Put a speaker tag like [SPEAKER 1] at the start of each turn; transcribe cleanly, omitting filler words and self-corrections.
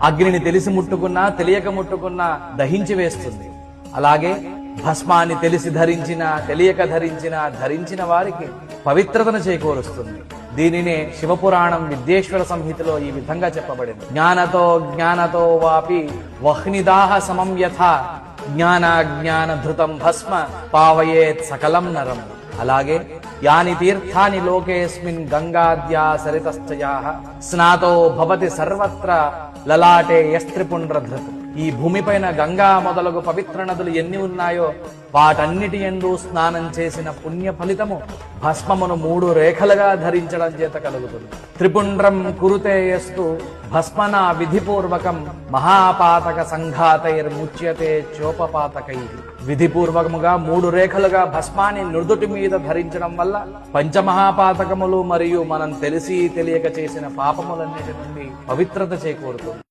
[SPEAKER 1] అగ్నిని తెలిసి ముట్టుకున్నా తెలియక ముట్టుకున్నా దహించి వేస్తుంది. అలాగే భస్మాన్ని తెలిసి ధరించిన తెలియక ధరించిన వారికి పవిత్రతను చేకూరుస్తుంది. దీనినే శివపురాణం విద్యేశ్వర సంహితలో ఈ విధంగా చెప్పబడింది. జ్ఞానతో వాపి వహ్నిదాహ సమం యథా జ్ఞానాజ్ఞాన ధృతం భస్మ పావయేత్ సకలం నరం. అలాగే యాని తీర్థాని లోకేస్మిన్ గంగాద్యా సరితశ్చయాః స్నాతో భవతి సర్వత్ర లలాటే యస్త్రిపుండ్రధృత్. ఈ భూమిపైన గంగా మొదలగు పవిత్ర నదులు ఎన్ని ఉన్నాయో వాటన్నిటి యందు స్నానం చేసిన పుణ్య ఫలితము భస్మమును 3 రేఖలుగా ధరించడం చేత కలుగుతుంది. త్రిపుండ్రం కురుతే యస్తు భస్మనా విధిపూర్వకం మహాపాతక సంఘాతైర్ముచ్యతే చోపపాతకై. విధిపూర్వకముగా 3 రేఖలుగా భస్మాన్ని నుదుటి మీద ధరించడం వల్ల పంచమహాపాతకములు మరియు మనం తెలిసి తెలియక చేసిన పాపములన్నిటి నుండి పవిత్రత చేకూరుతుంది.